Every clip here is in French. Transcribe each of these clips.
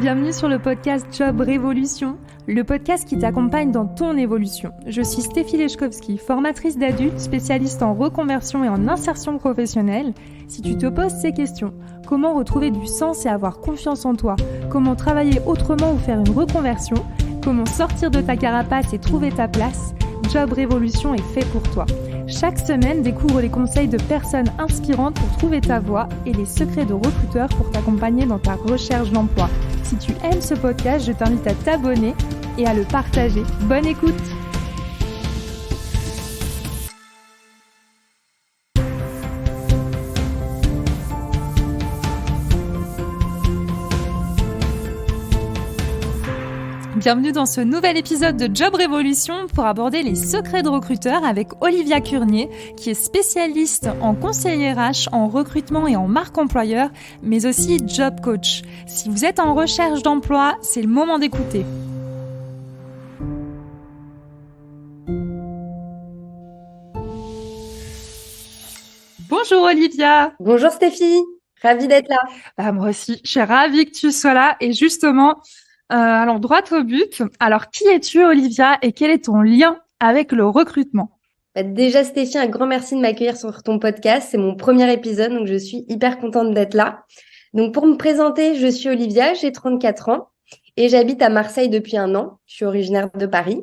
Bienvenue sur le podcast Job Révolution, le podcast qui t'accompagne dans ton évolution. Je suis Stéphie Lechkowski, formatrice d'adultes, spécialiste en reconversion et en insertion professionnelle. Si tu te poses ces questions, comment retrouver du sens et avoir confiance en toi, comment travailler autrement ou faire une reconversion, comment sortir de ta carapace et trouver ta place, Job Révolution est fait pour toi. Chaque semaine, découvre les conseils de personnes inspirantes pour trouver ta voie et les secrets de recruteurs pour t'accompagner dans ta recherche d'emploi. Si tu aimes ce podcast, je t'invite à t'abonner et à le partager. Bonne écoute! Bienvenue dans ce nouvel épisode de Job Révolution pour aborder les secrets de recruteurs avec Olivia Curnier, qui est spécialiste en conseil RH, en recrutement et en marque employeur, mais aussi job coach. Si vous êtes en recherche d'emploi, c'est le moment d'écouter. Bonjour Olivia. Bonjour Stéphie, ravie d'être là. Moi aussi, je suis ravie que tu sois là et justement... allons droit au but. Alors, qui es-tu, Olivia, et quel est ton lien avec le recrutement? Déjà Stéphie, un grand merci de m'accueillir sur ton podcast. C'est mon premier épisode, donc je suis hyper contente d'être là. Donc pour me présenter, je suis Olivia, j'ai 34 ans et j'habite à Marseille depuis 1 an. Je suis originaire de Paris.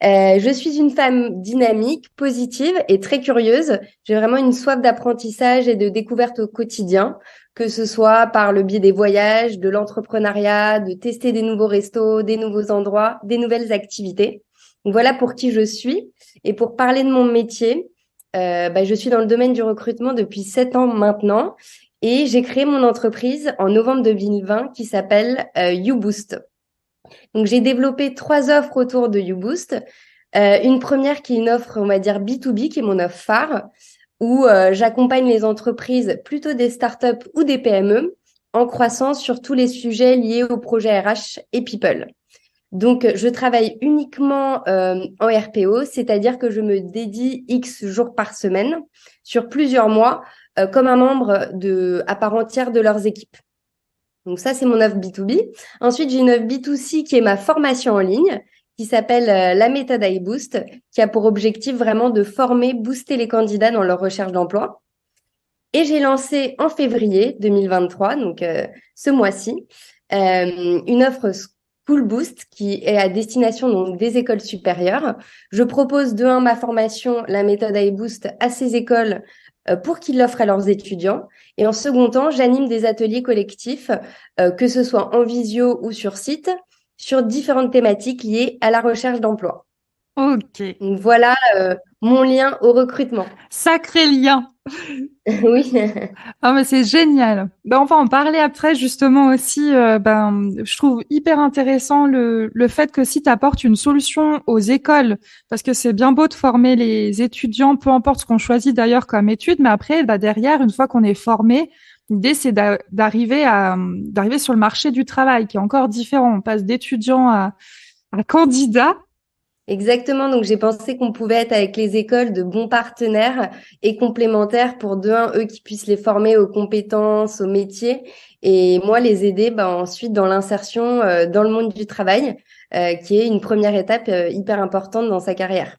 Je suis une femme dynamique, positive et très curieuse. J'ai vraiment une soif d'apprentissage et de découverte au quotidien, que ce soit par le biais des voyages, de l'entrepreneuriat, de tester des nouveaux restos, des nouveaux endroits, des nouvelles activités. Donc voilà pour qui je suis. Et pour parler de mon métier, je suis dans le domaine du recrutement depuis 7 ans maintenant et j'ai créé mon entreprise en novembre 2020 qui s'appelle YouBoost. Donc, j'ai développé 3 offres autour de YouBoost. Une première qui est une offre, on va dire B2B, qui est mon offre phare, où j'accompagne les entreprises, plutôt des startups ou des PME, en croissance sur tous les sujets liés au projet RH et People. Donc, je travaille uniquement en RPO, c'est-à-dire que je me dédie X jours par semaine sur plusieurs mois comme un membre à part entière de leurs équipes. Donc ça, c'est mon offre B2B. Ensuite, j'ai une offre B2C qui est ma formation en ligne, qui s'appelle la méthode iBoost, qui a pour objectif vraiment de former, booster les candidats dans leur recherche d'emploi. Et j'ai lancé en février 2023, donc ce mois-ci, une offre School Boost qui est à destination donc des écoles supérieures. Je propose de 1 ma formation, la méthode iBoost, à ces écoles pour qu'ils l'offrent à leurs étudiants. Et en second temps, j'anime des ateliers collectifs, que ce soit en visio ou sur site, sur différentes thématiques liées à la recherche d'emploi. Ok. Donc voilà mon lien au recrutement. Sacré lien. Oui. Ah, mais c'est génial. On va en parler après justement aussi. Je trouve hyper intéressant le fait que si tu apportes une solution aux écoles, parce que c'est bien beau de former les étudiants, peu importe ce qu'on choisit d'ailleurs comme étude, mais après, derrière, une fois qu'on est formé, l'idée c'est d'arriver sur le marché du travail, qui est encore différent. On passe d'étudiant à candidat. Exactement, donc j'ai pensé qu'on pouvait être avec les écoles de bons partenaires et complémentaires pour eux qui puissent les former aux compétences, aux métiers et moi les aider ensuite dans l'insertion dans le monde du travail qui est une première étape hyper importante dans sa carrière.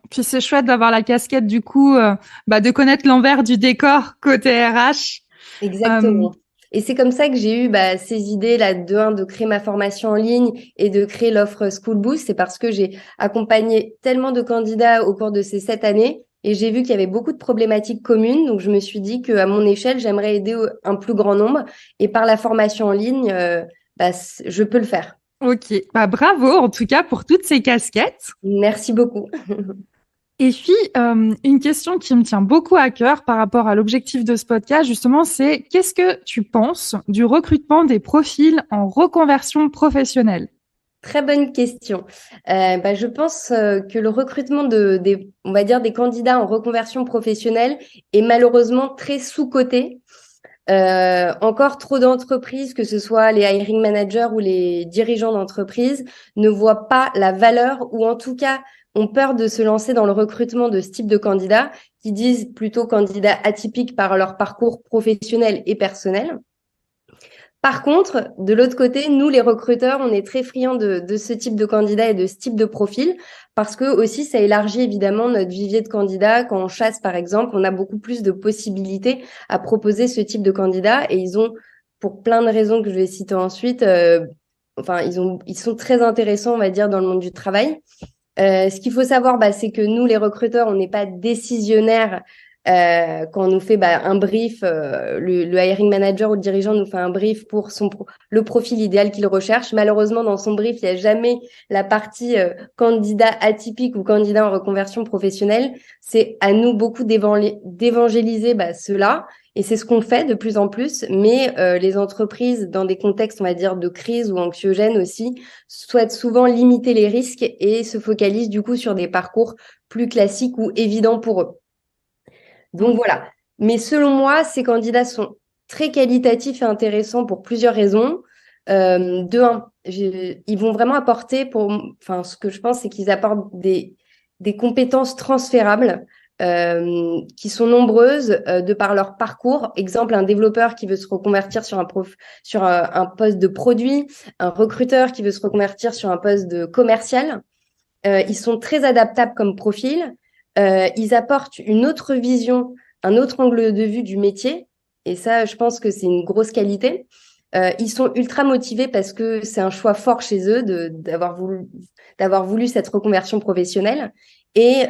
Puis c'est chouette d'avoir la casquette du coup, de connaître l'envers du décor côté RH. Exactement. Et c'est comme ça que j'ai eu ces idées là de créer ma formation en ligne et de créer l'offre School Boost. C'est parce que j'ai accompagné tellement de candidats au cours de ces 7 années et j'ai vu qu'il y avait beaucoup de problématiques communes. Donc je me suis dit qu'à mon échelle, j'aimerais aider un plus grand nombre et par la formation en ligne, je peux le faire. Ok, bravo en tout cas pour toutes ces casquettes. Merci beaucoup. Et puis, une question qui me tient beaucoup à cœur par rapport à l'objectif de ce podcast, justement, c'est qu'est-ce que tu penses du recrutement des profils en reconversion professionnelle? Très bonne question. Je pense que le recrutement on va dire des candidats en reconversion professionnelle est malheureusement très sous-coté. Encore trop d'entreprises, que ce soit les hiring managers ou les dirigeants d'entreprise, ne voient pas la valeur ou en tout cas ont peur de se lancer dans le recrutement de ce type de candidats qui disent plutôt candidats atypiques par leur parcours professionnel et personnel. Par contre, de l'autre côté, nous, les recruteurs, on est très friands de ce type de candidat et de ce type de profil parce que aussi, ça élargit évidemment notre vivier de candidats. Quand on chasse, par exemple, on a beaucoup plus de possibilités à proposer ce type de candidats et ils ont, pour plein de raisons que je vais citer ensuite, ils sont très intéressants, on va dire, dans le monde du travail. Ce qu'il faut savoir, c'est que nous, les recruteurs, on n'est pas décisionnaires quand on nous fait un brief. Le hiring manager ou le dirigeant nous fait un brief pour le profil idéal qu'il recherche. Malheureusement, dans son brief, il n'y a jamais la partie candidat atypique ou candidat en reconversion professionnelle. C'est à nous beaucoup d'évangéliser cela. Et c'est ce qu'on fait de plus en plus, mais les entreprises, dans des contextes, on va dire, de crise ou anxiogènes aussi, souhaitent souvent limiter les risques et se focalisent du coup sur des parcours plus classiques ou évidents pour eux. Donc voilà. Mais selon moi, ces candidats sont très qualitatifs et intéressants pour plusieurs raisons. De un, ils vont vraiment apporter, ce que je pense, c'est qu'ils apportent des compétences transférables qui sont nombreuses de par leur parcours. Exemple, un développeur qui veut se reconvertir sur un poste de produit, un recruteur qui veut se reconvertir sur un poste de commercial. Ils sont très adaptables comme profil. Ils apportent une autre vision, un autre angle de vue du métier. Et ça, je pense que c'est une grosse qualité. Ils sont ultra motivés parce que c'est un choix fort chez eux d'avoir voulu cette reconversion professionnelle. Et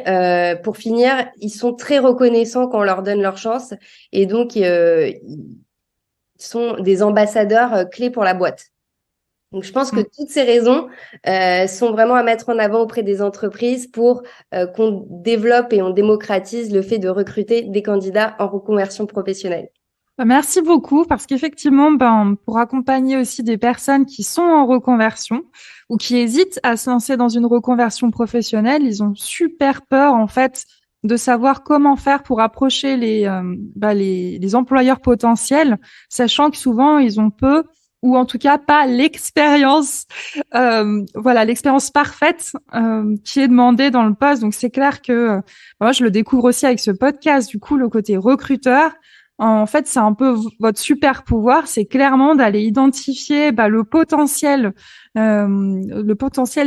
pour finir, ils sont très reconnaissants quand on leur donne leur chance. Et donc, ils sont des ambassadeurs clés pour la boîte. Donc, je pense que toutes ces raisons sont vraiment à mettre en avant auprès des entreprises pour qu'on développe et on démocratise le fait de recruter des candidats en reconversion professionnelle. Merci beaucoup parce qu'effectivement, pour accompagner aussi des personnes qui sont en reconversion ou qui hésitent à se lancer dans une reconversion professionnelle, ils ont super peur en fait de savoir comment faire pour approcher les employeurs potentiels, sachant que souvent ils ont peu ou en tout cas pas l'expérience, l'expérience parfaite qui est demandée dans le poste. Donc c'est clair que moi je le découvre aussi avec ce podcast. Du coup, le côté recruteur. En fait, c'est un peu votre super pouvoir, c'est clairement d'aller identifier le potentiel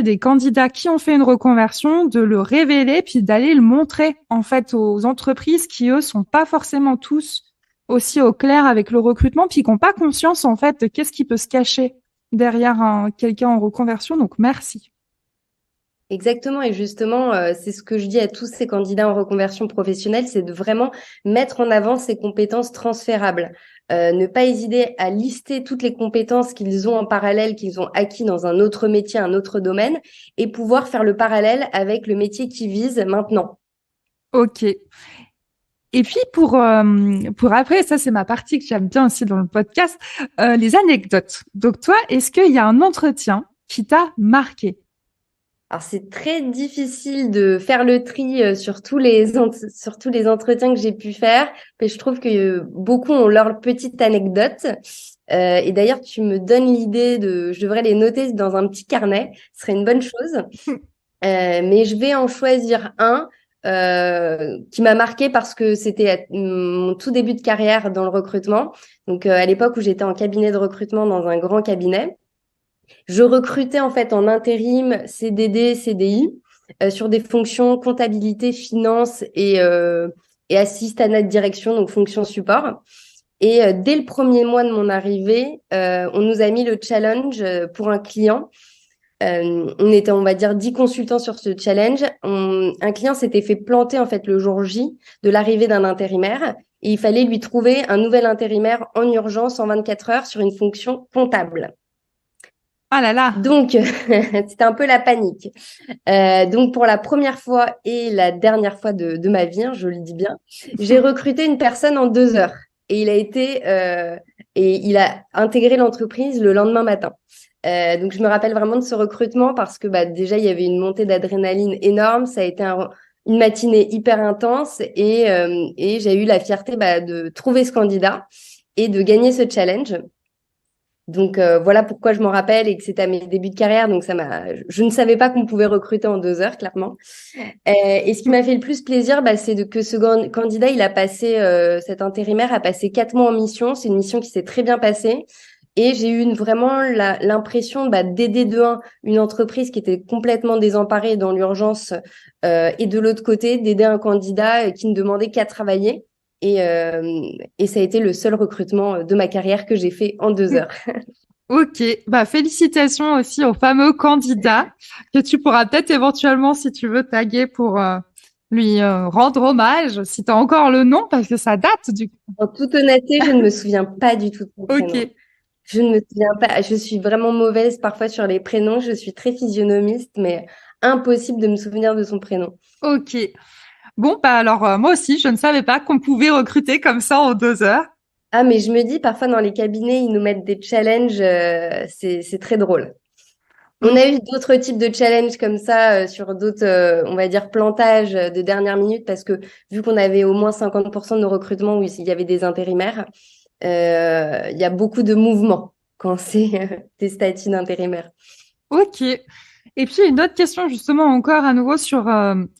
des candidats qui ont fait une reconversion, de le révéler, puis d'aller le montrer en fait aux entreprises qui eux sont pas forcément tous aussi au clair avec le recrutement, puis qui n'ont pas conscience en fait de qu'est-ce qui peut se cacher derrière quelqu'un en reconversion. Donc merci. Exactement, et justement, c'est ce que je dis à tous ces candidats en reconversion professionnelle, c'est de vraiment mettre en avant ces compétences transférables. Ne pas hésiter à lister toutes les compétences qu'ils ont en parallèle, qu'ils ont acquis dans un autre métier, un autre domaine, et pouvoir faire le parallèle avec le métier qu'ils visent maintenant. Ok. Et puis pour après, ça c'est ma partie que j'aime bien aussi dans le podcast, les anecdotes. Donc toi, est-ce qu'il y a un entretien qui t'a marqué? Alors, c'est très difficile de faire le tri sur tous les entretiens que j'ai pu faire, mais je trouve que beaucoup ont leur petite anecdote. Et d'ailleurs, tu me donnes l'idée je devrais les noter dans un petit carnet, ce serait une bonne chose. Mais je vais en choisir un qui m'a marqué parce que c'était mon tout début de carrière dans le recrutement. Donc, à l'époque où j'étais en cabinet de recrutement dans un grand cabinet. Je recrutais en fait en intérim, CDD, CDI sur des fonctions comptabilité, finance et assistanat de direction, donc fonction support. Et dès le premier mois de mon arrivée, on nous a mis le challenge pour un client. On était, on va dire, 10 consultants sur ce challenge. Un client s'était fait planter en fait le jour J de l'arrivée d'un intérimaire et il fallait lui trouver un nouvel intérimaire en urgence en 24 heures sur une fonction comptable. Ah là là. Donc, c'était un peu la panique. Donc, pour la première fois et la dernière fois de ma vie, je le dis bien, j'ai recruté une personne en 2 heures. Et il a intégré l'entreprise le lendemain matin. Donc, je me rappelle vraiment de ce recrutement parce que déjà, il y avait une montée d'adrénaline énorme. Ça a été une matinée hyper intense et j'ai eu la fierté de trouver ce candidat et de gagner ce challenge. Donc, voilà pourquoi je m'en rappelle et que c'était à mes débuts de carrière. Donc, je ne savais pas qu'on pouvait recruter en 2 heures, clairement. Et ce qui m'a fait le plus plaisir, c'est que ce candidat, cet intérimaire a passé 4 mois en mission. C'est une mission qui s'est très bien passée. Et j'ai eu vraiment l'impression d'aider de un une entreprise qui était complètement désemparée dans l'urgence et de l'autre côté, d'aider un candidat qui ne demandait qu'à travailler. Et, euh, et ça a été le seul recrutement de ma carrière que j'ai fait en 2 heures. Ok, bah félicitations aussi au fameux candidat que tu pourras peut-être éventuellement, si tu veux, taguer pour lui rendre hommage, si tu as encore le nom, parce que ça date du coup. En toute honnêteté, je ne me souviens pas du tout de son prénom. Ok, Je ne me souviens pas. Je suis vraiment mauvaise parfois sur les prénoms. Je suis très physionomiste, mais impossible de me souvenir de son prénom. ok. Bon, bah alors moi aussi, je ne savais pas qu'on pouvait recruter comme ça en 2 heures. Ah, mais je me dis, parfois dans les cabinets, ils nous mettent des challenges. C'est très drôle. On Mm. a eu d'autres types de challenges comme ça sur d'autres, on va dire, plantages de dernière minute parce que vu qu'on avait au moins 50% de nos recrutements où il y avait des intérimaires, il y a beaucoup de mouvements quand c'est des statuts d'intérimaires. Ok. Et puis une autre question justement encore à nouveau sur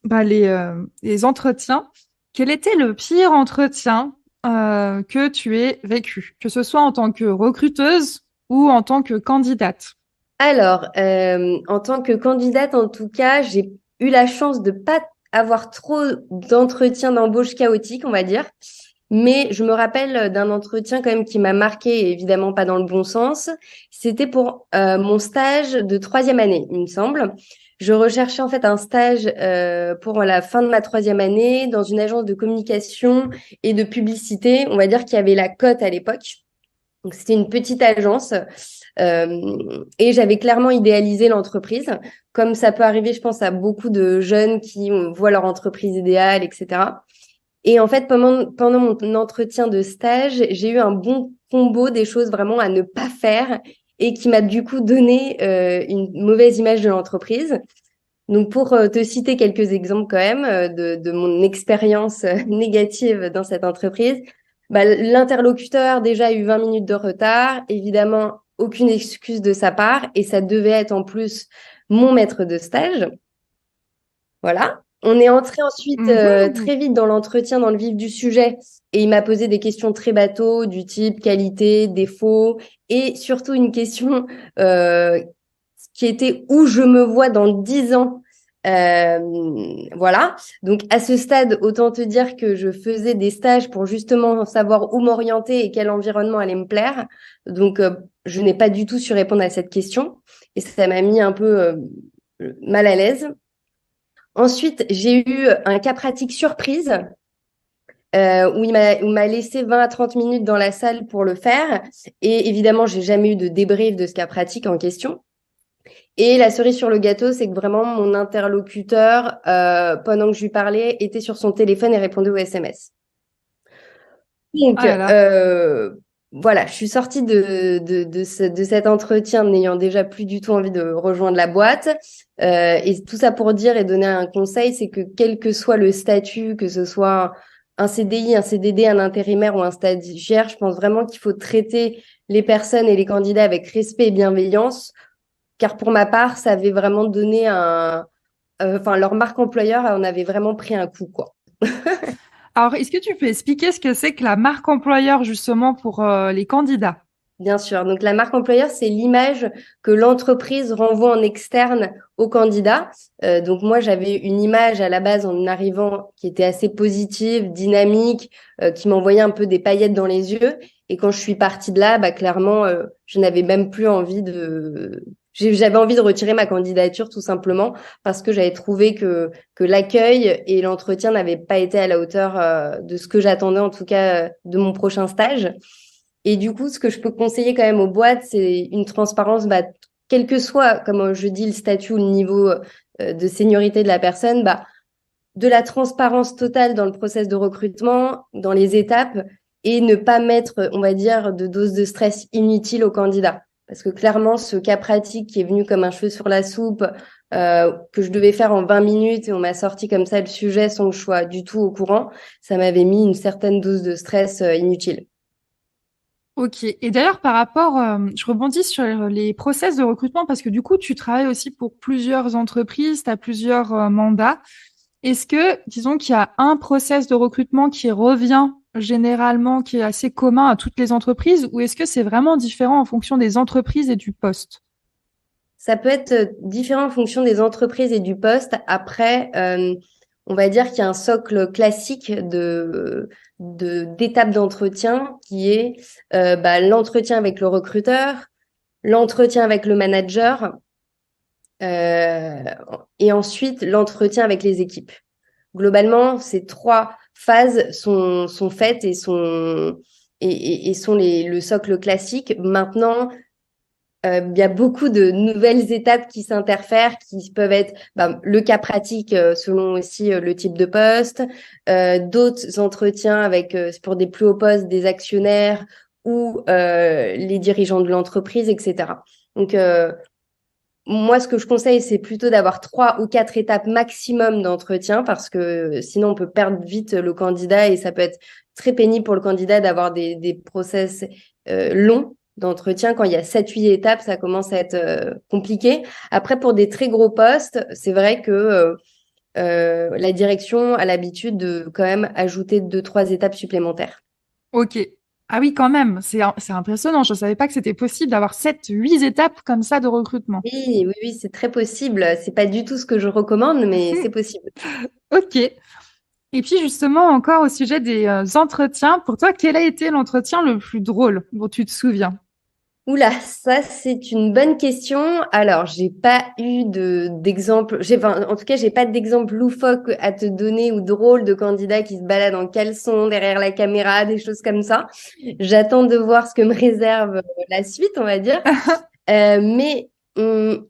les entretiens. Quel était le pire entretien que tu aies vécu, que ce soit en tant que recruteuse ou en tant que candidate? Alors, en tant que candidate, en tout cas, j'ai eu la chance de pas avoir trop d'entretiens d'embauche chaotiques, on va dire. Mais je me rappelle d'un entretien quand même qui m'a marqué, et évidemment pas dans le bon sens. C'était pour mon stage de troisième année, il me semble. Je recherchais en fait un stage pour la fin de ma troisième année dans une agence de communication et de publicité. On va dire qu'il y avait la cote à l'époque. Donc c'était une petite agence et j'avais clairement idéalisé l'entreprise, comme ça peut arriver, je pense, à beaucoup de jeunes qui voient leur entreprise idéale, etc. Et en fait, pendant mon entretien de stage, j'ai eu un bon combo des choses vraiment à ne pas faire et qui m'a du coup donné une mauvaise image de l'entreprise. Donc, pour te citer quelques exemples quand même de mon expérience négative dans cette entreprise, l'interlocuteur déjà a eu 20 minutes de retard, évidemment, aucune excuse de sa part, et ça devait être en plus mon maître de stage. Voilà. On est entré ensuite Mhm. très vite dans l'entretien, dans le vif du sujet, et il m'a posé des questions très bateaux du type qualité, défaut, et surtout une question euh, qui était où je me vois dans 10 ans. Voilà. Donc à ce stade, autant te dire que je faisais des stages pour justement savoir où m'orienter et quel environnement allait me plaire. Donc je n'ai pas du tout su répondre à cette question et ça m'a mis un peu mal à l'aise. Ensuite, j'ai eu un cas pratique surprise où il m'a laissé 20 à 30 minutes dans la salle pour le faire. Et évidemment, j'ai jamais eu de débrief de ce cas pratique en question. Et la cerise sur le gâteau, c'est que vraiment mon interlocuteur, pendant que je lui parlais, était sur son téléphone et répondait aux SMS. Donc, Ah là là. voilà, je suis sortie de cet entretien n'ayant déjà plus du tout envie de rejoindre la boîte. Et tout ça pour dire et donner un conseil, c'est que quel que soit le statut, que ce soit un CDI, un CDD, un intérimaire ou un stagiaire, je pense vraiment qu'il faut traiter les personnes et les candidats avec respect et bienveillance, car pour ma part, ça avait vraiment donné enfin, leur marque employeur en avait vraiment pris un coup, quoi. Alors, est-ce que tu peux expliquer ce que c'est que la marque employeur justement pour les candidats? Bien sûr. Donc, la marque employeur, c'est l'image que l'entreprise renvoie en externe aux candidats. Donc, moi, j'avais une image à la base en arrivant qui était assez positive, dynamique, qui m'envoyait un peu des paillettes dans les yeux. Et quand je suis partie de là, clairement, je n'avais même plus envie de... J'avais envie de retirer ma candidature tout simplement parce que j'avais trouvé que l'accueil et l'entretien n'avaient pas été à la hauteur de ce que j'attendais, en tout cas, de mon prochain stage. Et du coup, ce que je peux conseiller quand même aux boîtes, c'est une transparence, quel que soit, comme je dis, le statut ou le niveau de seniorité de la personne, de la transparence totale dans le process de recrutement, dans les étapes, et ne pas mettre, on va dire, de dose de stress inutile au candidat. Parce que clairement, ce cas pratique qui est venu comme un cheveu sur la soupe, que je devais faire en 20 minutes et on m'a sorti comme ça le sujet sans que je sois du tout au courant, ça m'avait mis une certaine dose de stress inutile. Ok. Et d'ailleurs, par rapport, je rebondis sur les process de recrutement parce que du coup, tu travailles aussi pour plusieurs entreprises, tu as plusieurs mandats. Est-ce que, disons qu'il y a un process de recrutement qui revient généralement qui est assez commun à toutes les entreprises ou est-ce que c'est vraiment différent en fonction des entreprises et du poste? Ça peut être différent en fonction des entreprises et du poste. Après, on va dire qu'il y a un socle classique d'étapes d'entretien qui est l'entretien avec le recruteur, l'entretien avec le manager euh, et ensuite l'entretien avec les équipes. Globalement, ces trois phases sont faites et sont le socle classique. Maintenant, il y a beaucoup de nouvelles étapes qui s'interfèrent, qui peuvent être le cas pratique selon aussi le type de poste, d'autres entretiens avec pour des plus hauts postes, des actionnaires ou les dirigeants de l'entreprise, etc. Donc, moi, ce que je conseille, c'est plutôt d'avoir 3 ou 4 étapes maximum d'entretien parce que sinon, on peut perdre vite le candidat et ça peut être très pénible pour le candidat d'avoir des process longs d'entretien. Quand il y a 7, 8 étapes, ça commence à être compliqué. Après, pour des très gros postes, c'est vrai que la direction a l'habitude de quand même ajouter 2, 3 étapes supplémentaires. Ok. Ah oui, quand même, c'est impressionnant. Je ne savais pas que c'était possible d'avoir 7, 8 étapes comme ça de recrutement. Oui, oui, oui, c'est très possible. C'est pas du tout ce que je recommande, mais c'est possible. Ok. Et puis justement, encore au sujet des entretiens, pour toi, quel a été l'entretien le plus drôle dont tu te souviens? Oula, ça c'est une bonne question. Alors, j'ai pas eu d'exemple. En tout cas, j'ai pas d'exemple loufoque à te donner ou drôle de candidats qui se baladent en caleçon derrière la caméra, des choses comme ça. J'attends de voir ce que me réserve la suite, on va dire. Mais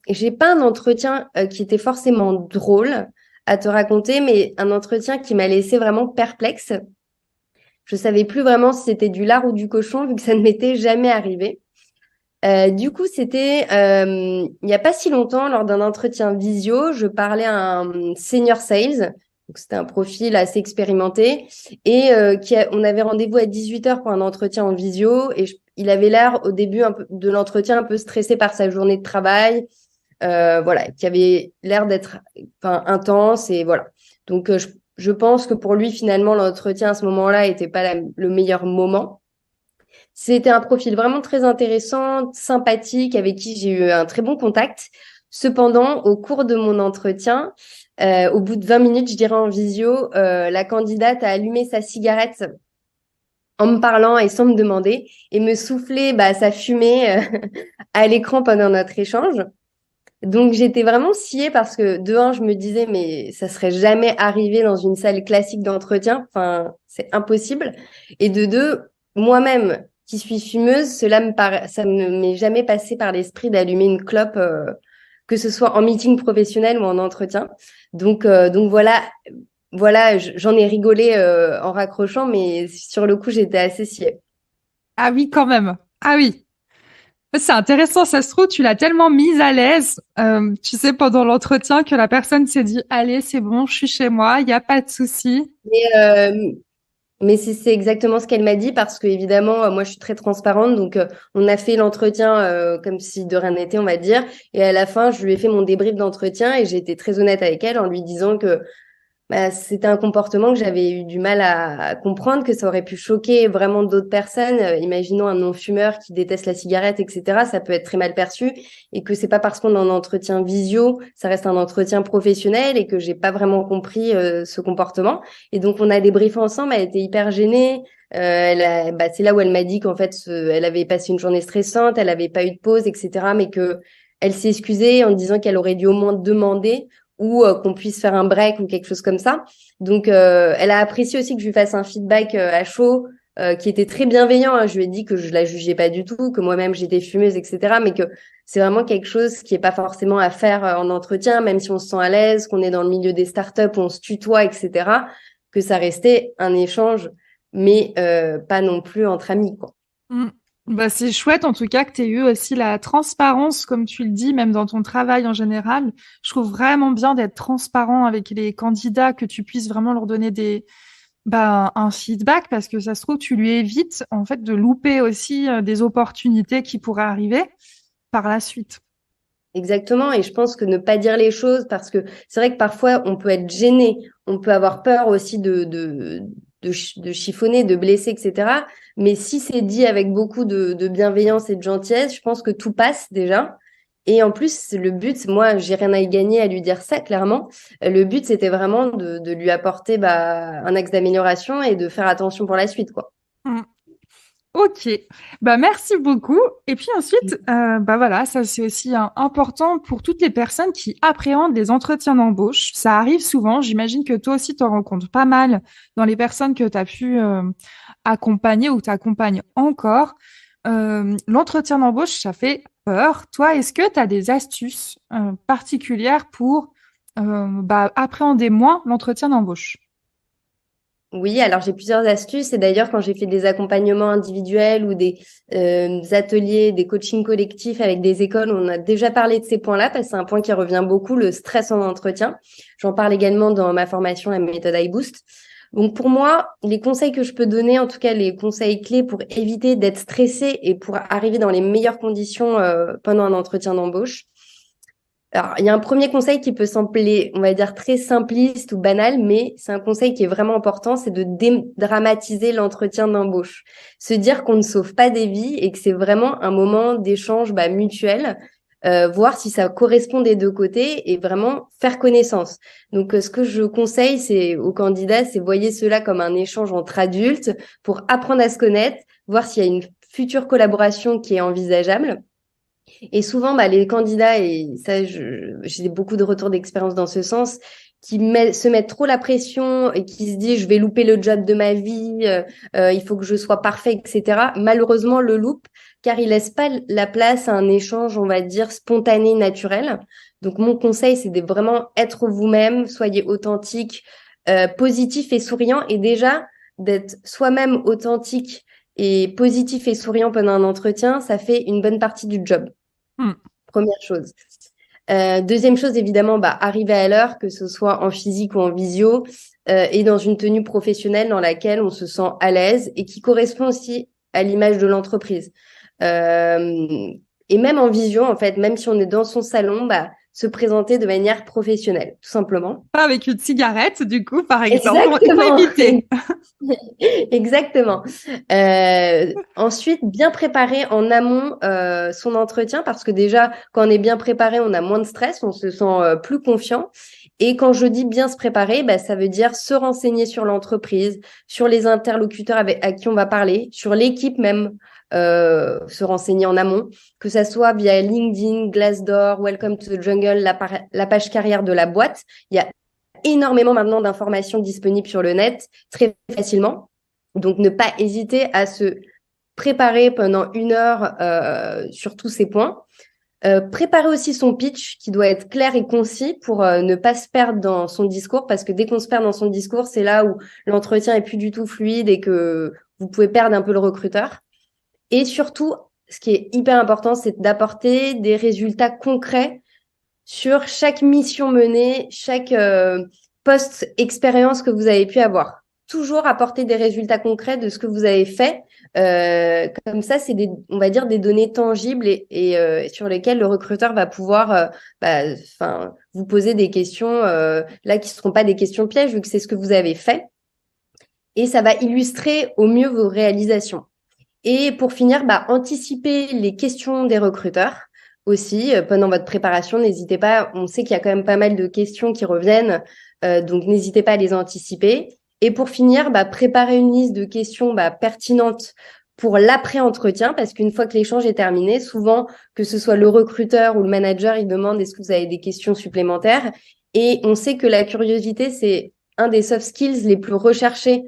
j'ai pas un entretien qui était forcément drôle à te raconter, mais un entretien qui m'a laissé vraiment perplexe. Je savais plus vraiment si c'était du lard ou du cochon, vu que ça ne m'était jamais arrivé. Du coup, c'était il n'y a pas si longtemps, lors d'un entretien visio, je parlais à un senior sales. Donc, c'était un profil assez expérimenté et on avait rendez-vous à 18 h pour un entretien en visio et il avait l'air au début de l'entretien un peu stressé par sa journée de travail, voilà, qui avait l'air d'être intense et voilà. Donc, je pense que pour lui, finalement, l'entretien à ce moment-là était pas le meilleur moment. C'était un profil vraiment très intéressant, sympathique, avec qui j'ai eu un très bon contact. Cependant, au cours de mon entretien, au bout de 20 minutes, je dirais en visio, la candidate a allumé sa cigarette en me parlant et sans me demander et me souffler sa fumée à l'écran pendant notre échange. Donc j'étais vraiment sciée parce que de un, je me disais mais ça serait jamais arrivé dans une salle classique d'entretien, enfin c'est impossible. Et de deux, moi-même qui suis fumeuse, ça ne m'est jamais passé par l'esprit d'allumer une clope, que ce soit en meeting professionnel ou en entretien. Donc voilà, j'en ai rigolé en raccrochant, mais sur le coup j'étais assez sciée. Ah oui, quand même. Ah oui. C'est intéressant, ça se trouve, tu l'as tellement mise à l'aise, tu sais, pendant l'entretien que la personne s'est dit, allez, c'est bon, je suis chez moi, il n'y a pas de souci. Mais c'est exactement ce qu'elle m'a dit parce que évidemment moi je suis très transparente donc on a fait l'entretien comme si de rien n'était on va dire et à la fin je lui ai fait mon débrief d'entretien et j'ai été très honnête avec elle en lui disant que c'était un comportement que j'avais eu du mal à comprendre, que ça aurait pu choquer vraiment d'autres personnes. Imaginons un non-fumeur qui déteste la cigarette, etc. Ça peut être très mal perçu et que c'est pas parce qu'on est en entretien visio, ça reste un entretien professionnel et que j'ai pas vraiment compris ce comportement. Et donc on a débriefé ensemble. Elle était hyper gênée. C'est là où elle m'a dit qu'en fait elle avait passé une journée stressante, elle avait pas eu de pause, etc. Mais que elle s'est excusée en disant qu'elle aurait dû au moins demander ou qu'on puisse faire un break ou quelque chose comme ça. Donc, elle a apprécié aussi que je lui fasse un feedback à chaud, qui était très bienveillant, hein. Je lui ai dit que je la jugeais pas du tout, que moi-même j'étais fumeuse, etc. Mais que c'est vraiment quelque chose qui est pas forcément à faire en entretien, même si on se sent à l'aise, qu'on est dans le milieu des startups, où on se tutoie, etc. Que ça restait un échange, mais pas non plus entre amis, quoi. Mm. Bah, c'est chouette en tout cas que tu aies eu aussi la transparence, comme tu le dis, même dans ton travail en général. Je trouve vraiment bien d'être transparent avec les candidats, que tu puisses vraiment leur donner un feedback parce que ça se trouve, tu lui évites en fait de louper aussi des opportunités qui pourraient arriver par la suite. Exactement, et je pense que ne pas dire les choses, parce que c'est vrai que parfois on peut être gêné, on peut avoir peur aussi de chiffonner, de blesser, etc. Mais si c'est dit avec beaucoup de bienveillance et de gentillesse, je pense que tout passe déjà. Et en plus, le but, moi, j'ai rien à y gagner à lui dire ça, clairement. Le but, c'était vraiment de lui apporter un axe d'amélioration et de faire attention pour la suite, quoi. Mm. Ok, bah merci beaucoup. Et puis ensuite, bah voilà, ça c'est aussi important pour toutes les personnes qui appréhendent les entretiens d'embauche. Ça arrive souvent. J'imagine que toi aussi, tu en rencontres pas mal dans les personnes que tu as pu accompagner ou t'accompagnes encore. L'entretien d'embauche, ça fait peur. Toi, est-ce que tu as des astuces particulières pour bah, appréhender moins l'entretien d'embauche? Oui, alors j'ai plusieurs astuces et d'ailleurs quand j'ai fait des accompagnements individuels ou des ateliers, des coachings collectifs avec des écoles, on a déjà parlé de ces points-là parce que c'est un point qui revient beaucoup, le stress en entretien. J'en parle également dans ma formation, la méthode iBoost. Donc pour moi, les conseils que je peux donner, en tout cas les conseils clés pour éviter d'être stressé et pour arriver dans les meilleures conditions pendant un entretien d'embauche. Alors, il y a un premier conseil qui peut sembler, on va dire, très simpliste ou banal, mais c'est un conseil qui est vraiment important, c'est de dédramatiser l'entretien d'embauche. Se dire qu'on ne sauve pas des vies et que c'est vraiment un moment d'échange mutuel, voir si ça correspond des deux côtés et vraiment faire connaissance. Donc, ce que je conseille c'est aux candidats, c'est voyez cela comme un échange entre adultes pour apprendre à se connaître, voir s'il y a une future collaboration qui est envisageable. Et souvent, les candidats, et ça, j'ai beaucoup de retours d'expérience dans ce sens, se mettent trop la pression et qui se disent, je vais louper le job de ma vie, il faut que je sois parfait, etc. Malheureusement, le loupe, car il laisse pas la place à un échange, on va dire, spontané, naturel. Donc, mon conseil, c'est de vraiment être vous-même, soyez authentique, positif et souriant, et déjà, d'être soi-même authentique et positif et souriant pendant un entretien, ça fait une bonne partie du job. Hmm. Première chose. Deuxième chose, évidemment, arriver à l'heure, que ce soit en physique ou en visio, et dans une tenue professionnelle dans laquelle on se sent à l'aise et qui correspond aussi à l'image de l'entreprise. Et même en visio, en fait, même si on est dans son salon, se présenter de manière professionnelle, tout simplement. Pas avec une cigarette, du coup, par exemple. Il faut Exactement. éviter. Exactement. Ensuite, bien préparer en amont son entretien parce que déjà, quand on est bien préparé, on a moins de stress, on se sent plus confiant. Et quand je dis bien se préparer, ça veut dire se renseigner sur l'entreprise, sur les interlocuteurs à qui on va parler, sur l'équipe même, se renseigner en amont, que ça soit via LinkedIn, Glassdoor, Welcome to the Jungle, la page carrière de la boîte. Il y a énormément maintenant d'informations disponibles sur le net très facilement. Donc, ne pas hésiter à se préparer pendant 1 heure sur tous ces points. Préparer aussi son pitch qui doit être clair et concis pour ne pas se perdre dans son discours parce que dès qu'on se perd dans son discours, c'est là où l'entretien est plus du tout fluide et que vous pouvez perdre un peu le recruteur. Et surtout, ce qui est hyper important, c'est d'apporter des résultats concrets sur chaque mission menée, chaque post-expérience que vous avez pu avoir. Toujours apporter des résultats concrets de ce que vous avez fait. Comme ça, c'est on va dire des données tangibles et sur lesquelles le recruteur va pouvoir vous poser des questions là qui ne seront pas des questions pièges vu que c'est ce que vous avez fait. Et ça va illustrer au mieux vos réalisations. Et pour finir, anticiper les questions des recruteurs aussi pendant votre préparation. N'hésitez pas, on sait qu'il y a quand même pas mal de questions qui reviennent, donc n'hésitez pas à les anticiper. Et pour finir, préparer une liste de questions pertinentes pour l'après-entretien, parce qu'une fois que l'échange est terminé, souvent, que ce soit le recruteur ou le manager, il demande est-ce que vous avez des questions supplémentaires. Et on sait que la curiosité, c'est un des soft skills les plus recherchés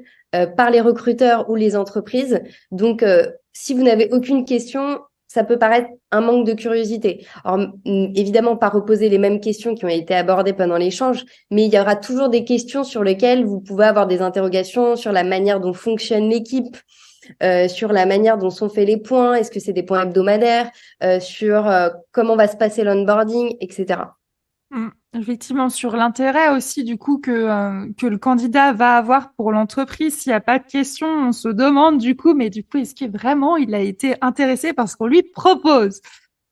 par les recruteurs ou les entreprises. Donc, si vous n'avez aucune question, ça peut paraître un manque de curiosité. Alors, évidemment, pas reposer les mêmes questions qui ont été abordées pendant l'échange, mais il y aura toujours des questions sur lesquelles vous pouvez avoir des interrogations sur la manière dont fonctionne l'équipe, sur la manière dont sont faits les points, est-ce que c'est des points hebdomadaires, sur comment va se passer l'onboarding, etc. Effectivement, sur l'intérêt aussi du coup que le candidat va avoir pour l'entreprise, s'il n'y a pas de questions, on se demande du coup, mais du coup, est-ce que vraiment il a été intéressé par ce qu'on lui propose?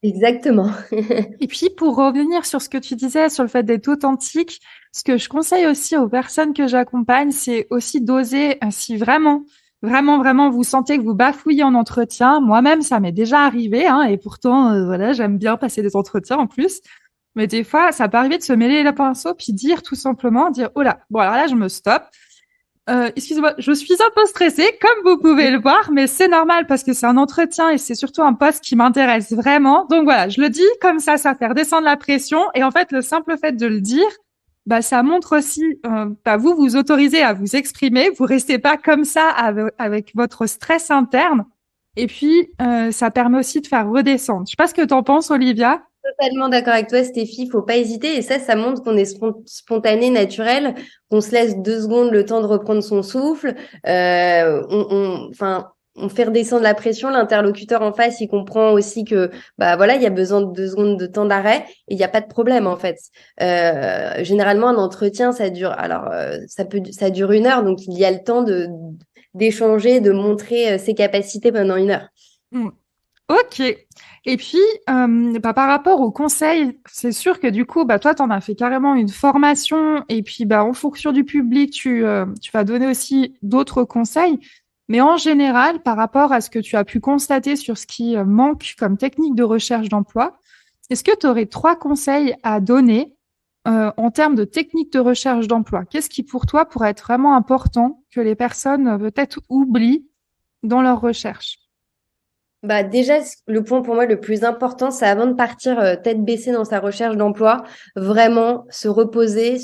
Exactement. Et puis, pour revenir sur ce que tu disais, sur le fait d'être authentique, ce que je conseille aussi aux personnes que j'accompagne, c'est aussi d'oser, si vraiment, vraiment, vraiment, vous sentez que vous bafouillez en entretien. Moi-même, ça m'est déjà arrivé, hein, et pourtant, voilà, j'aime bien passer des entretiens en plus. Mais des fois, ça peut arriver de se mêler les pinceaux, puis dire tout simplement, dire, oh là, bon, alors là, je me stoppe. Excusez-moi, je suis un peu stressée, comme vous pouvez le voir, mais c'est normal parce que c'est un entretien et c'est surtout un poste qui m'intéresse vraiment. Donc voilà, je le dis comme ça fait redescendre la pression. Et en fait, le simple fait de le dire, bah, ça montre aussi, bah, vous vous autorisez à vous exprimer. Vous restez pas comme ça avec votre stress interne. Et puis, ça permet aussi de faire redescendre. Je sais pas ce que t'en penses, Olivia. Totalement d'accord avec toi, Stéphie. Faut pas hésiter. Et ça montre qu'on est spontané, naturel, qu'on se laisse 2 secondes le temps de reprendre son souffle. Enfin, on fait redescendre la pression. L'interlocuteur en face, il comprend aussi que, bah voilà, il y a besoin de 2 secondes de temps d'arrêt et il n'y a pas de problème en fait. Généralement, un entretien, ça dure. Alors, ça dure 1 heure, donc il y a le temps d'échanger, de montrer ses capacités pendant 1 heure. Mm. Ok. Et puis, bah, par rapport aux conseils, c'est sûr que du coup, bah, toi, tu en as fait carrément une formation et puis bah, en fonction du public, tu vas donner aussi d'autres conseils. Mais en général, par rapport à ce que tu as pu constater sur ce qui manque comme technique de recherche d'emploi, est-ce que tu aurais 3 conseils à donner en termes de technique de recherche d'emploi? Qu'est-ce qui, pour toi, pourrait être vraiment important que les personnes peut-être oublient dans leur recherche? Bah déjà, le point pour moi le plus important, c'est avant de partir tête baissée dans sa recherche d'emploi, vraiment se reposer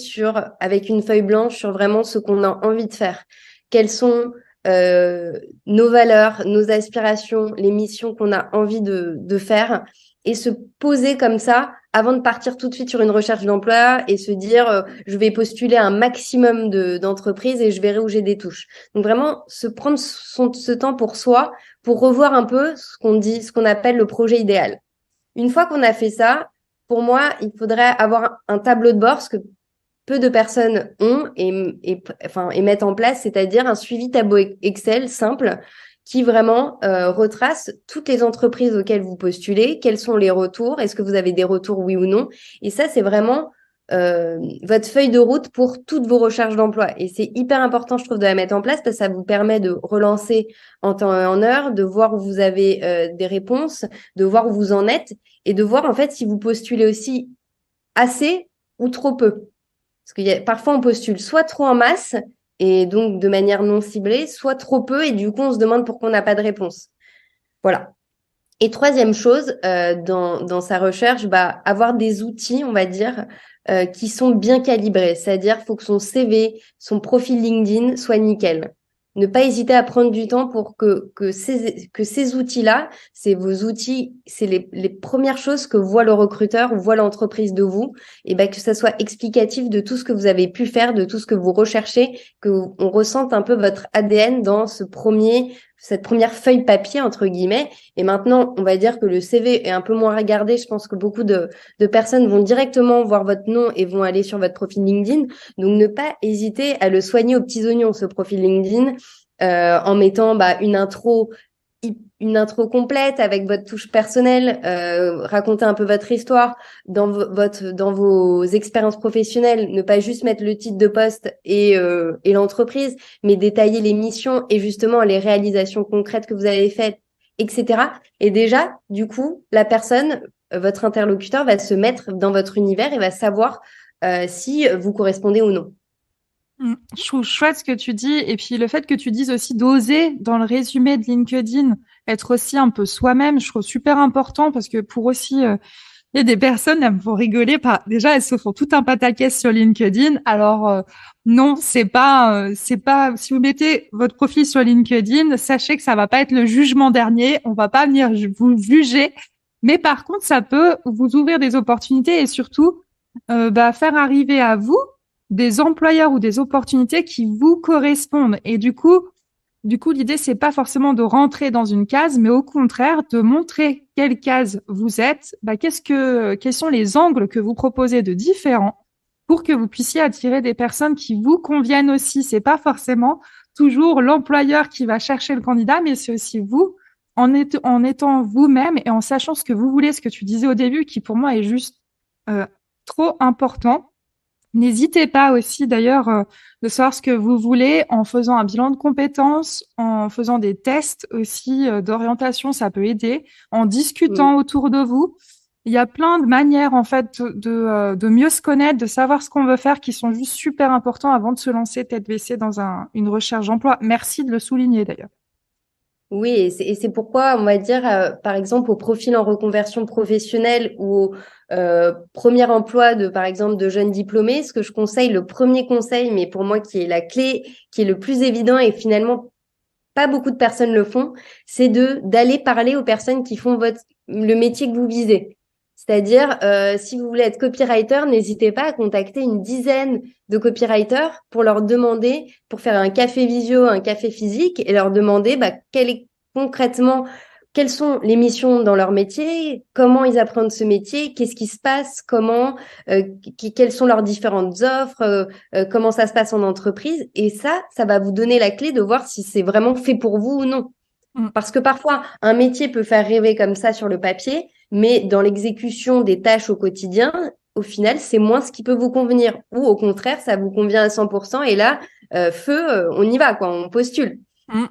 avec une feuille blanche sur vraiment ce qu'on a envie de faire. Quelles sont nos valeurs, nos aspirations, les missions qu'on a envie de faire et se poser comme ça avant de partir tout de suite sur une recherche d'emploi et se dire je vais postuler à un maximum d'entreprises et je verrai où j'ai des touches. Donc vraiment se prendre ce temps pour soi pour revoir un peu ce qu'on appelle le projet idéal. Une fois qu'on a fait ça, pour moi, il faudrait avoir un tableau de bord, ce que peu de personnes ont et mettent en place, c'est-à-dire un suivi tableau Excel simple qui vraiment retrace toutes les entreprises auxquelles vous postulez, quels sont les retours, est-ce que vous avez des retours oui ou non. Et ça, c'est vraiment votre feuille de route pour toutes vos recherches d'emploi. Et c'est hyper important, je trouve, de la mettre en place parce que ça vous permet de relancer en temps et en heure, de voir où vous avez des réponses, de voir où vous en êtes et de voir en fait si vous postulez aussi assez ou trop peu. Parce parfois on postule soit trop en masse et donc de manière non ciblée, soit trop peu et du coup on se demande pourquoi on n'a pas de réponse. Voilà. Et troisième chose, dans sa recherche, bah, avoir des outils, on va dire, qui sont bien calibrés. C'est-à-dire, faut que son CV, son profil LinkedIn soit nickel. Ne pas hésiter à prendre du temps pour que ces outils-là, c'est vos outils, c'est les premières choses que voit le recruteur ou voit l'entreprise de vous, et ben que ça soit explicatif de tout ce que vous avez pu faire, de tout ce que vous recherchez, que on ressente un peu votre ADN dans cette première feuille papier entre guillemets. Et maintenant, on va dire que le CV est un peu moins regardé. Je pense que beaucoup de personnes vont directement voir votre nom et vont aller sur votre profil LinkedIn. Donc, ne pas hésiter à le soigner aux petits oignons, ce profil LinkedIn, en mettant une intro complète avec votre touche personnelle, raconter un peu votre histoire dans vos expériences professionnelles, ne pas juste mettre le titre de poste et l'entreprise, mais détailler les missions et justement les réalisations concrètes que vous avez faites, etc. Et déjà, du coup, la personne, votre interlocuteur va se mettre dans votre univers et va savoir si vous correspondez ou non. Je trouve chouette ce que tu dis. Et puis le fait que tu dises aussi d'oser dans le résumé de LinkedIn, être aussi un peu soi-même, je trouve super important parce que pour aussi, il y a des personnes, elles me font rigoler. Déjà, elles se font tout un pataquès sur LinkedIn. Alors, non, c'est pas, si vous mettez votre profil sur LinkedIn, sachez que ça va pas être le jugement dernier. On va pas venir vous juger. Mais par contre, ça peut vous ouvrir des opportunités et surtout, bah, faire arriver à vous des employeurs ou des opportunités qui vous correspondent. Et du coup, l'idée, c'est pas forcément de rentrer dans une case, mais au contraire, de montrer quelle case vous êtes, bah, quels sont les angles que vous proposez de différents pour que vous puissiez attirer des personnes qui vous conviennent aussi. C'est pas forcément toujours l'employeur qui va chercher le candidat, mais c'est aussi vous, en étant vous-même et en sachant ce que vous voulez, ce que tu disais au début, qui pour moi est juste trop important. N'hésitez pas aussi d'ailleurs de savoir ce que vous voulez en faisant un bilan de compétences, en faisant des tests aussi d'orientation, ça peut aider, en discutant autour de vous. Il y a plein de manières en fait de mieux se connaître, de savoir ce qu'on veut faire qui sont juste super importants avant de se lancer tête baissée dans une recherche d'emploi. Merci de le souligner d'ailleurs. Oui, et c'est pourquoi, on va dire, par exemple, au profil en reconversion professionnelle ou au premier emploi par exemple, de jeunes diplômés, ce que je conseille, le premier conseil, mais pour moi qui est la clé, qui est le plus évident et finalement pas beaucoup de personnes le font, c'est d'aller parler aux personnes qui font le métier que vous visez. C'est-à-dire, si vous voulez être copywriter, n'hésitez pas à contacter une dizaine de copywriters pour leur demander, pour faire un café visio, un café physique, et leur demander concrètement quelles sont les missions dans leur métier, comment ils apprennent ce métier, qu'est-ce qui se passe, quelles sont leurs différentes offres, comment ça se passe en entreprise. Et ça va vous donner la clé de voir si c'est vraiment fait pour vous ou non. Parce que parfois, un métier peut faire rêver comme ça sur le papier, mais dans l'exécution des tâches au quotidien, au final, c'est moins ce qui peut vous convenir. Ou au contraire, ça vous convient à 100%. Et là, on y va, quoi, on postule.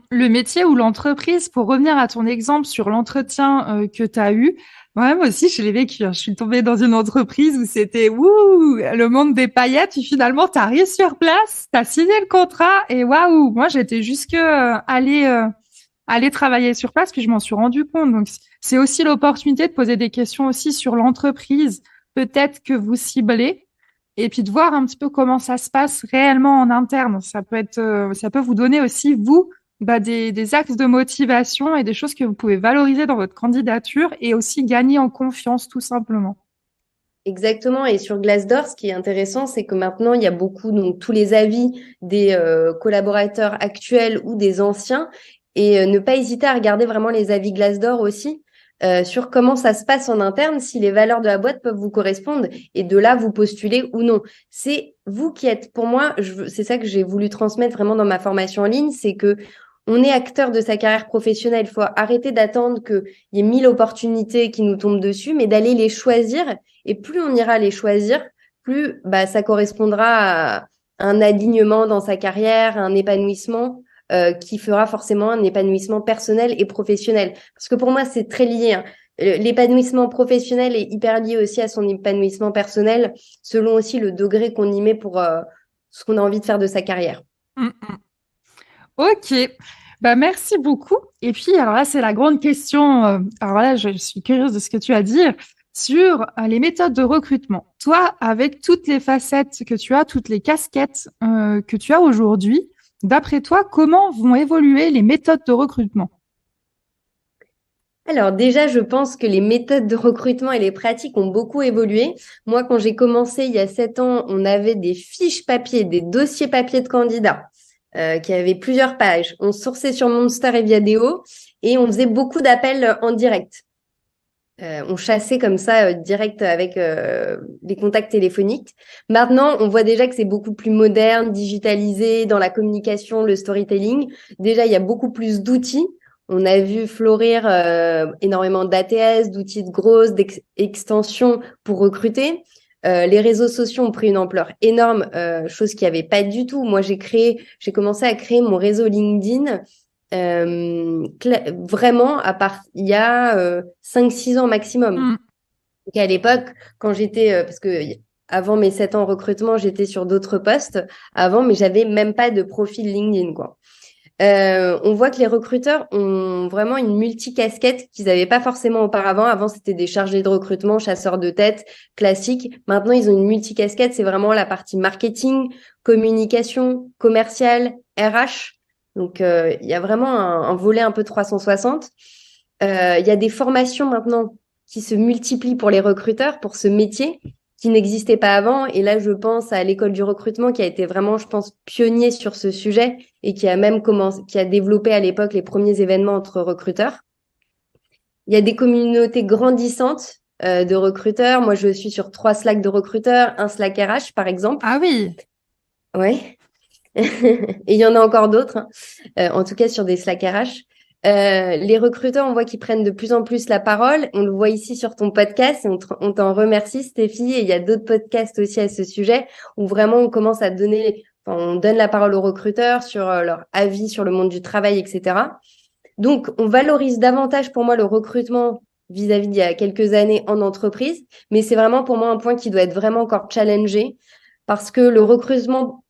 Le métier ou l'entreprise, pour revenir à ton exemple sur l'entretien que tu as eu, moi aussi, je l'ai vécu. Je suis tombée dans une entreprise où c'était le monde des paillettes. Et finalement, tu arrives sur place, tu as signé le contrat et waouh, moi, j'étais jusque aller travailler sur place, puis je m'en suis rendu compte. Donc, c'est aussi l'opportunité de poser des questions aussi sur l'entreprise, peut-être que vous ciblez, et puis de voir un petit peu comment ça se passe réellement en interne. Ça peut vous donner aussi, vous, des axes de motivation et des choses que vous pouvez valoriser dans votre candidature et aussi gagner en confiance, tout simplement. Exactement. Et sur Glassdoor, ce qui est intéressant, c'est que maintenant, il y a donc tous les avis des collaborateurs actuels ou des anciens. Et ne pas hésiter à regarder vraiment les avis Glassdoor aussi sur comment ça se passe en interne, si les valeurs de la boîte peuvent vous correspondre. Et de là, vous postulez ou non. C'est vous qui êtes, pour moi, c'est ça que j'ai voulu transmettre vraiment dans ma formation en ligne, c'est que on est acteur de sa carrière professionnelle. Il faut arrêter d'attendre qu'il y ait 1000 opportunités qui nous tombent dessus, mais d'aller les choisir. Et plus on ira les choisir, plus ça correspondra à un alignement dans sa carrière, à un épanouissement qui fera forcément un épanouissement personnel et professionnel. Parce que pour moi, c'est très lié, hein. L'épanouissement professionnel est hyper lié aussi à son épanouissement personnel, selon aussi le degré qu'on y met pour ce qu'on a envie de faire de sa carrière. Mm, mm. Ok, merci beaucoup. Et puis, alors là, c'est la grande question. Alors là, je suis curieuse de ce que tu as à dire sur les méthodes de recrutement. Toi, avec toutes les facettes que tu as, toutes les casquettes que tu as aujourd'hui, d'après toi, comment vont évoluer les méthodes de recrutement? Alors déjà, je pense que les méthodes de recrutement et les pratiques ont beaucoup évolué. Moi, quand j'ai commencé il y a 7 ans, on avait des fiches papier, des dossiers papier de candidats qui avaient plusieurs pages. On sourçait sur Monster et Viadeo et on faisait beaucoup d'appels en direct. On chassait comme ça direct avec les contacts téléphoniques. Maintenant, on voit déjà que c'est beaucoup plus moderne, digitalisé dans la communication, le storytelling. Déjà, il y a beaucoup plus d'outils. On a vu fleurir énormément d'ATS, d'outils de grosses, d'extensions pour recruter. Les réseaux sociaux ont pris une ampleur énorme, chose qu'il n'y avait pas du tout. Moi, j'ai commencé à créer mon réseau LinkedIn vraiment il y a 5-6 ans maximum. Donc à l'époque, quand j'étais, parce que avant mes 7 ans en recrutement, j'étais sur d'autres postes avant, mais j'avais même pas de profil LinkedIn, quoi. On voit que les recruteurs ont vraiment une multicasquette qu'ils n'avaient pas forcément auparavant. Avant, c'était des chargés de recrutement, chasseurs de tête, classiques. Maintenant, ils ont une multicasquette. C'est vraiment la partie marketing, communication, commercial, RH. Donc, il y a vraiment un volet un peu 360. Il y a des formations maintenant qui se multiplient pour les recruteurs, pour ce métier qui n'existait pas avant. Et là, je pense à l'école du recrutement qui a été vraiment, je pense, pionnier sur ce sujet et qui a même qui a développé à l'époque les premiers événements entre recruteurs. Il y a des communautés grandissantes de recruteurs. Moi, je suis sur 3 Slack de recruteurs, un Slack RH, par exemple. Ah oui. Ouais. Et il y en a encore d'autres, hein. En tout cas sur des Slack RH. Les recruteurs, on voit qu'ils prennent de plus en plus la parole. On le voit ici sur ton podcast et on t'en remercie, Stéphie. Et il y a d'autres podcasts aussi à ce sujet où vraiment on commence à on donne la parole aux recruteurs sur leur avis sur le monde du travail, etc. Donc, on valorise davantage pour moi le recrutement vis-à-vis d'il y a quelques années en entreprise, mais c'est vraiment pour moi un point qui doit être vraiment encore challengé parce que le recrutement,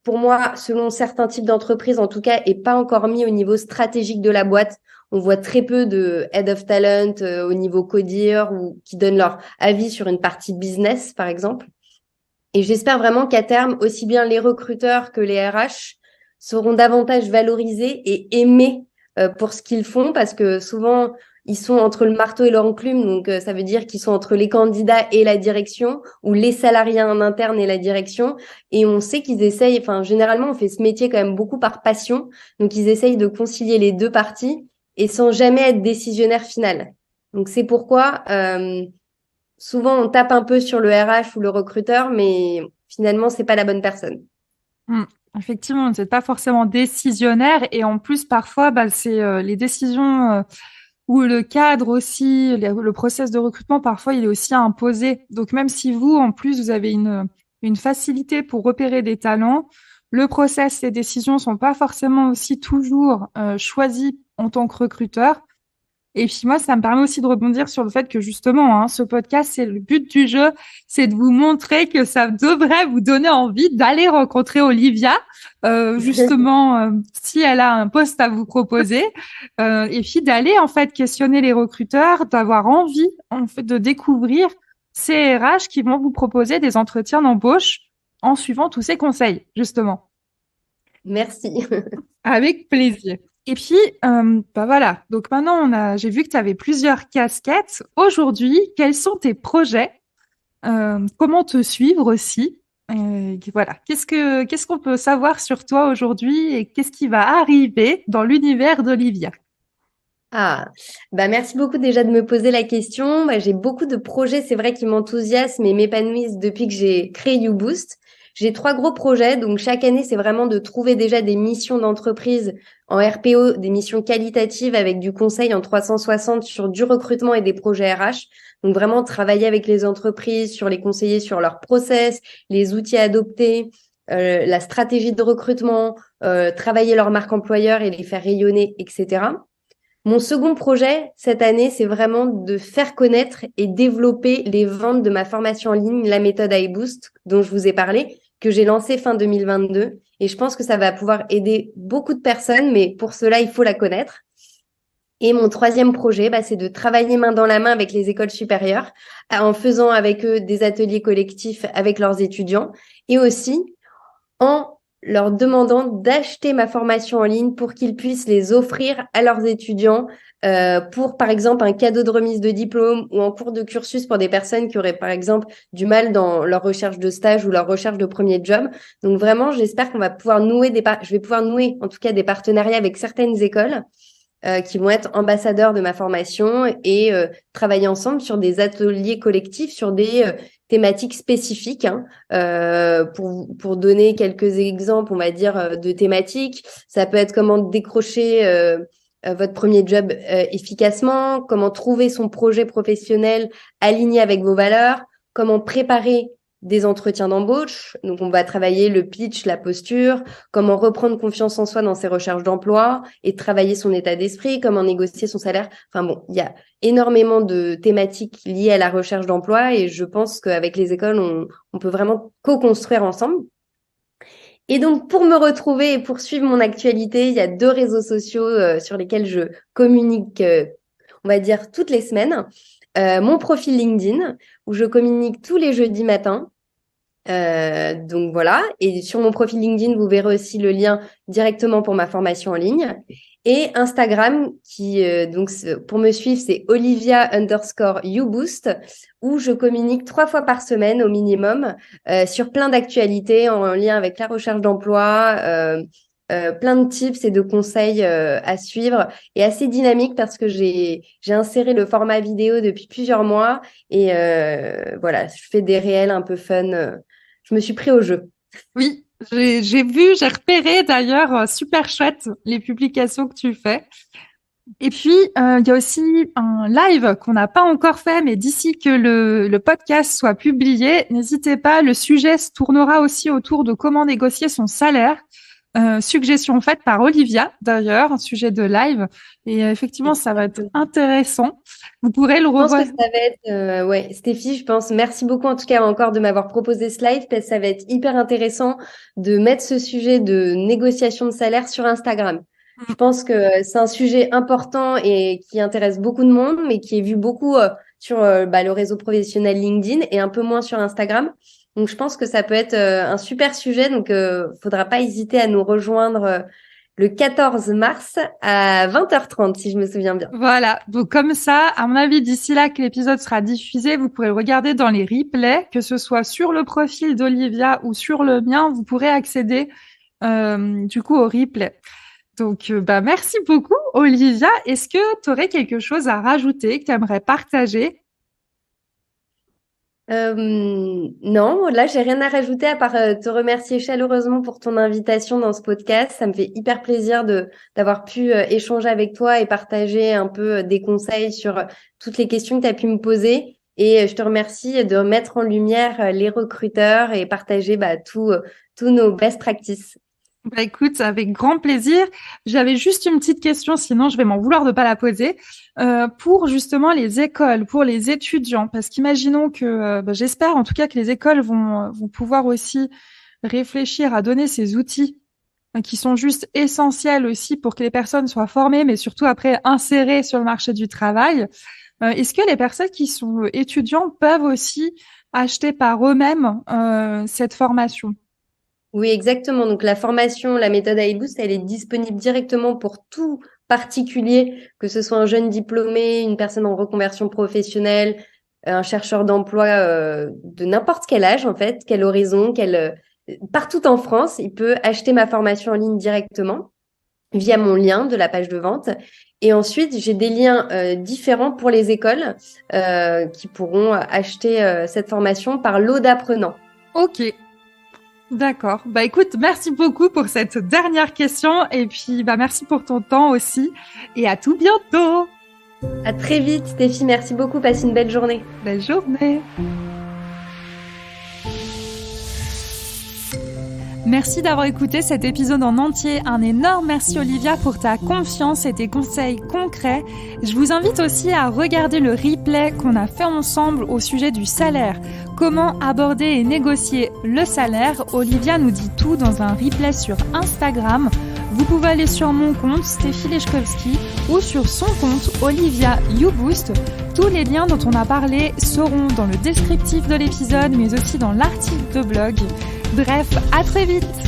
pour moi, selon certains types d'entreprises, en tout cas, est pas encore mis au niveau stratégique de la boîte. On voit très peu de head of talent au niveau codir ou qui donnent leur avis sur une partie business, par exemple. Et j'espère vraiment qu'à terme, aussi bien les recruteurs que les RH seront davantage valorisés et aimés pour ce qu'ils font, parce que souvent, ils sont entre le marteau et l'enclume, donc ça veut dire qu'ils sont entre les candidats et la direction, ou les salariés en interne et la direction, et on sait qu'ils essayent, enfin généralement on fait ce métier quand même beaucoup par passion, donc ils essayent de concilier les deux parties, et sans jamais être décisionnaire final. Donc c'est pourquoi souvent on tape un peu sur le RH ou le recruteur, mais finalement c'est pas la bonne personne. Mm. Effectivement, vous n'êtes pas forcément décisionnaire et en plus parfois c'est les décisions ou le cadre aussi, le process de recrutement parfois il est aussi imposé. Donc même si vous en plus vous avez une facilité pour repérer des talents, le process, les décisions sont pas forcément aussi toujours choisis en tant que recruteur. Et puis moi, ça me permet aussi de rebondir sur le fait que justement, ce podcast, c'est le but du jeu, c'est de vous montrer que ça devrait vous donner envie d'aller rencontrer Olivia, justement, si elle a un poste à vous proposer, et puis d'aller en fait questionner les recruteurs, d'avoir envie en fait de découvrir ces RH qui vont vous proposer des entretiens d'embauche en suivant tous ces conseils, justement. Merci. Avec plaisir. Et puis, voilà. Donc maintenant, j'ai vu que tu avais plusieurs casquettes. Aujourd'hui, quels sont tes projets? Comment te suivre aussi? Voilà. Qu'est-ce qu'on peut savoir sur toi aujourd'hui et qu'est-ce qui va arriver dans l'univers d'Olivia? Ah, bah merci beaucoup déjà de me poser la question. Bah, j'ai beaucoup de projets, c'est vrai, qui m'enthousiasment et m'épanouissent depuis que j'ai créé YouBoost. J'ai 3 gros projets, donc chaque année, c'est vraiment de trouver déjà des missions d'entreprise en RPO, des missions qualitatives avec du conseil en 360 sur du recrutement et des projets RH. Donc vraiment travailler avec les entreprises, sur les conseiller sur leurs process, les outils à adopter, la stratégie de recrutement, travailler leur marque employeur et les faire rayonner, etc. Mon second projet cette année, c'est vraiment de faire connaître et développer les ventes de ma formation en ligne, la méthode iBoost, dont je vous ai parlé, que j'ai lancée fin 2022. Et je pense que ça va pouvoir aider beaucoup de personnes, mais pour cela, il faut la connaître. Et mon troisième projet, c'est de travailler main dans la main avec les écoles supérieures, en faisant avec eux des ateliers collectifs avec leurs étudiants et aussi en leur demandant d'acheter ma formation en ligne pour qu'ils puissent les offrir à leurs étudiants pour, par exemple, un cadeau de remise de diplôme ou en cours de cursus pour des personnes qui auraient, par exemple, du mal dans leur recherche de stage ou leur recherche de premier job. Donc vraiment, j'espère qu'on va pouvoir je vais pouvoir nouer en tout cas des partenariats avec certaines écoles qui vont être ambassadeurs de ma formation et travailler ensemble sur des ateliers collectifs, sur des thématiques spécifiques. Pour donner quelques exemples, on va dire, de thématiques, ça peut être comment décrocher votre premier job efficacement, comment trouver son projet professionnel aligné avec vos valeurs, comment préparer des entretiens d'embauche. Donc, on va travailler le pitch, la posture, comment reprendre confiance en soi dans ses recherches d'emploi et travailler son état d'esprit, comment négocier son salaire. Enfin bon, il y a énormément de thématiques liées à la recherche d'emploi et je pense qu'avec les écoles, on peut vraiment co-construire ensemble. Et donc, pour me retrouver et poursuivre mon actualité, il y a 2 réseaux sociaux sur lesquels je communique, on va dire, toutes les semaines. Mon profil LinkedIn, où je communique tous les jeudis matins. Donc voilà. Et sur mon profil LinkedIn, vous verrez aussi le lien directement pour ma formation en ligne. Et Instagram, qui donc pour me suivre, c'est Olivia_YouBoost, où je communique 3 fois par semaine au minimum sur plein d'actualités en lien avec la recherche d'emploi, plein de tips et de conseils à suivre et assez dynamique parce que j'ai inséré le format vidéo depuis plusieurs mois et voilà, je fais des réels un peu fun. Je me suis pris au jeu. Oui, j'ai vu, j'ai repéré d'ailleurs, super chouette les publications que tu fais. Et puis, il y a aussi un live qu'on n'a pas encore fait, mais d'ici que le podcast soit publié, n'hésitez pas, le sujet se tournera aussi autour de comment négocier son salaire. Suggestion faite par Olivia, d'ailleurs, un sujet de live. Et effectivement, ça va être intéressant. Vous pourrez le Je pense revoir. que ça va être, ouais, Stéphie, je pense, merci beaucoup en tout cas encore de m'avoir proposé ce live parce que ça va être hyper intéressant de mettre ce sujet de négociation de salaire sur Instagram. Je pense que c'est un sujet important et qui intéresse beaucoup de monde, mais qui est vu beaucoup sur le réseau professionnel LinkedIn et un peu moins sur Instagram. Donc, je pense que ça peut être un super sujet. Donc, faudra pas hésiter à nous rejoindre le 14 mars à 20h30, si je me souviens bien. Voilà. Donc, comme ça, à mon avis, d'ici là que l'épisode sera diffusé, vous pourrez le regarder dans les replays, que ce soit sur le profil d'Olivia ou sur le mien, vous pourrez accéder, du coup, au replay. Donc, merci beaucoup, Olivia. Est-ce que tu aurais quelque chose à rajouter que tu aimerais partager? Non, là, j'ai rien à rajouter à part te remercier chaleureusement pour ton invitation dans ce podcast. Ça me fait hyper plaisir d'avoir pu échanger avec toi et partager un peu des conseils sur toutes les questions que tu as pu me poser. Et je te remercie de mettre en lumière les recruteurs et partager tous nos best practices. Bah écoute, avec grand plaisir. J'avais juste une petite question, sinon je vais m'en vouloir de pas la poser. Pour justement les écoles, pour les étudiants, parce qu'imaginons que, j'espère en tout cas que les écoles vont pouvoir aussi réfléchir à donner ces outils qui sont juste essentiels aussi pour que les personnes soient formées, mais surtout après insérées sur le marché du travail. Est-ce que les personnes qui sont étudiants peuvent aussi acheter par eux-mêmes cette formation? Oui, exactement. Donc, la formation, la méthode iBoost, elle est disponible directement pour tout particulier, que ce soit un jeune diplômé, une personne en reconversion professionnelle, un chercheur d'emploi de n'importe quel âge, en fait, quel horizon, partout en France, il peut acheter ma formation en ligne directement via mon lien de la page de vente. Et ensuite, j'ai des liens différents pour les écoles qui pourront acheter cette formation par lot d'apprenants. Ok. D'accord. Bah écoute, merci beaucoup pour cette dernière question et puis merci pour ton temps aussi et à tout bientôt. À très vite, Stéphie. Merci beaucoup. Passe une belle journée. Belle journée. Merci d'avoir écouté cet épisode en entier. Un énorme merci Olivia pour ta confiance et tes conseils concrets. Je vous invite aussi à regarder le replay qu'on a fait ensemble au sujet du salaire. Comment aborder et négocier le salaire? Olivia nous dit tout dans un replay sur Instagram. Vous pouvez aller sur mon compte Stéphie Leszkowski ou sur son compte Olivia YouBoost. Tous les liens dont on a parlé seront dans le descriptif de l'épisode mais aussi dans l'article de blog. Bref, à très vite!